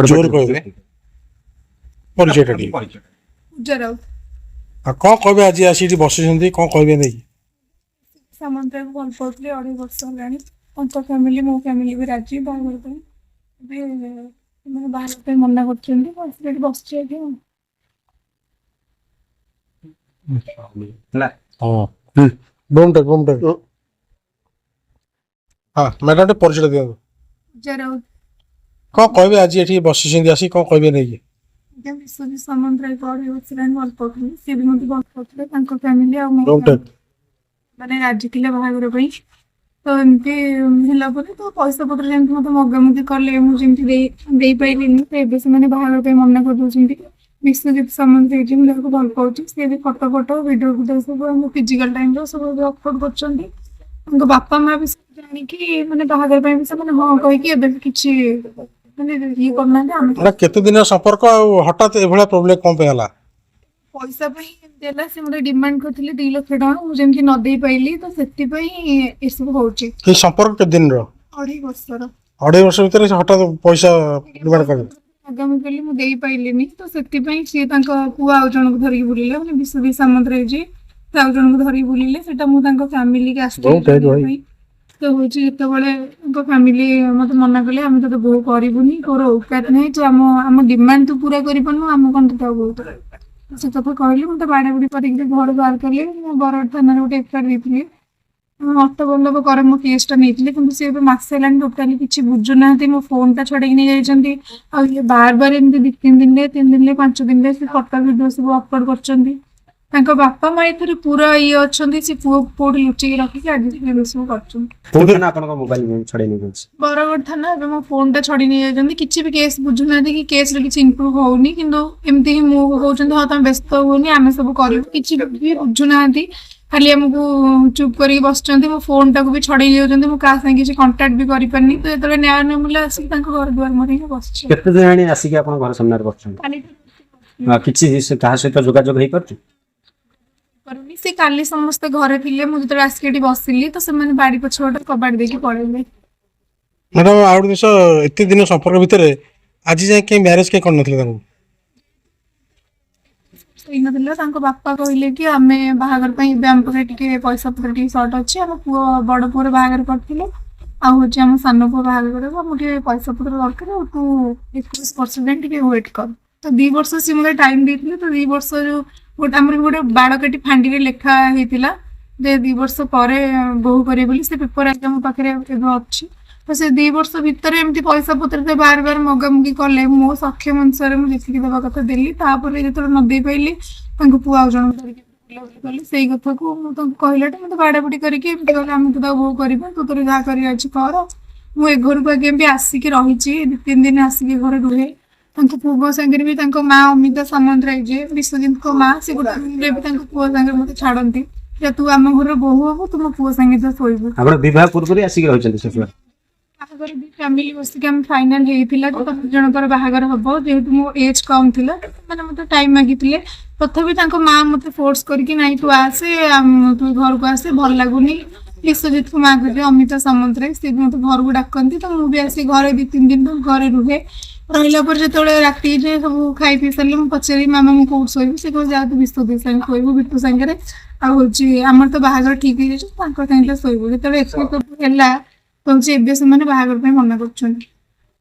जोर कहबे परिचय टी पूजा राउत कौन कहबे आज आसी बसुଛନ୍ତି कौन कहबे नहीं सामंतरा को भल पाउथले 2.5 वर्ष होलानी उनका फैमिली मो फैमिली भी राजी बाहर पे भी मैंने बाहर पे मना करछन्ती बस रेडी बसछि आगे ହେଲା हां बम हां मैडम परिचय दियो पूजा राउत कौन कहबे आज एठी बसुଛନ୍ତି आसी कौन कहबे नहीं जब विश्वजी सामंतरा को 2.5 वर्ष होलानी भल पाउथले से भी मते भल पाउथले तांको फैमिली आ माने राजी थिले बाहर पे तो एमती होला पर तो पैसा पत्र जेमती मते मगामुगी करले मु जेमती दे पाइलिनी तो एबे से माने बाहर पे मना कर दोछंती विश्वजीत सामंतरा जिम को भल पाउची से भी फोटो वीडियो सब हम फिजिकल टाइम रो सब अपलोड करछंती उनको बापा मां भी जानि कि माने बाहर पे भी से माने हां कहि कि एबे किछि माने ये करना हम हमरा केते दिन संपर्क हठात एभला प्रॉब्लम कोन पे हला पैसा पे देला से मोर डिमांड करथिले 2 लाख टका मु जेमती न दे पाइली तो सेति पई ए सब होउची कि संपर्क के दिन रो 2.5 वर्षर 2.5 वर्ष भीतर हठात पैसा डिमांड कर आगामी कली मु दे पाइलिनी तो सेति पई से तांको पुआ आ जण को धरि बुलिले माने विश्वजी सामंतरा जी आ जण को धरि बुलिले सेटा मु तांको फैमिली के आस्ते तो होची एते बळे तांको फैमिली मते मना करले हम तो बहु करिबुनी तोर औकात नै तो हम डिमांड तो पूरा करि पनु हम कोन तो बहुत से कथा कहली मु तो बाडा बुडी करि घर बाहर करले मु बरड थाना रे उठे एफआईआर देथिले अष्ट बल्लभ कर मो केस टा नेथिले किंतु से मासे लाइन टोटली किछि बुझु नाहती मो फोन टा छडे नै जाइछंती आ ये बार बार एमती 3 दिन ले 5 दिन ले से फोटो वीडियो सब अपलोड करछंती तांको बापा माई थरे पूरा ये अछंती से पुओ पोड लुचि रखि के आज वीडियो सब करछंती कोन ना आपन को मोबाइल छडे नै गछ बरगड थाना एबे मो फोन टा छडी नै जाइछंती किछि भी केस बुझु नाहती कि केस रे किछि इंप्रूव होउनी किंतु एमती ही मो होउछंती हा त व्यस्त होउनी आमे सब करियो किछि भी बुझु नाहती खाली हमको चुप करके बसचंती मो फोन टाको भी छडे जाउछंती मो का संगे किछि कांटेक्ट भी करि परनी तो एतले न्याय न मिला आसी तांको घर द्वार मरे बसछि केते जणी आसी के आपन घर सामने बसछन खाली किछि से कहा सहित जोगाजोग हेई करछ करूनी से काली समस्त घरे थिले मु जतरे आस्केटी बसिली तो से माने बाड़ी पछोट कबाड़ देकी पळेले मैडम आउट दिस एते दिन संपर्क भीतर आज जाय के मैरिज के करन नथले तांको सही नथिला तांको बापा कहिले कि आमे बाहागर पई बे हम पके टिके पैसा पत्र टिके शॉर्ट अछि हम पुओ बड़ पुओ बाहागर करथिले आ होछि हम सानो पुओ बाहागर करबो हम टिके पैसा पत्र दरकार तू 21% टिके वेट कर तो 2 वर्ष से मुझे टाइम देथिले तो 2 वर्ष जो गोटे हमर गोटे बाड़काटी फांडी रे लेखा हेतिला जे 2 वर्ष परे बहु करे बोली से पेपर एग्जाम पाखरे एबो अछि तो से 2 वर्ष भीतर एमती पैसा पत्र ते बार बार मगामुगी कले मो सक्षम अनुसार मु जेतिकी देबा कथा देली तापर जेतोर न दे पाइली तांको पुआ जण करी सेई कथा को मु तो कहलाटे मते बाड़ाबुडी करके एमती गले हम तो बहु करबा तो तोर जा करी अछि कर मु ए घर पागे भी आसी के रहिछि 2-3 दिन आसी के घर रुहे तांको पुओ संगे भी तांको मां अमिता सामंतरा जे विश्वजीत को मां से गोटे रे भी तांको पुओ संगे मते छाडंती जे तू हम घर बहु हो तुम पुओ संगे तो सोइबो हमर विवाह पूर्व आसी के रहचंती से बाहागर भी फैमिली बस के हम फाइनल हेइथिला तो जनकर बाहागर हबो जेहेतु मो एज कम थिला माने मते टाइम मागिथिले तथापि तांको मां मते फोर्स करके नाही तू आसे तू घर को आसे भल लागुनी विश्वजीत को मां के अमिता सामंतरा से मते घर को डाकंती तो मु भी आसी घरे 2-3 दिन तो घरे रुहे रहिला पर जेतोले राती जे सब खाई पी सरले मु पचेरी मामा मु कोड सोइबो से को जा तू विश्वजीत संग सोइबो बिट्टू संगे रे आ होची हमर तो बाहागर ठीक हे जे तांको संगे सोइबो जेतोले एक्सपेक्ट हेला तो एबे से माने बाहागर पे मना करछन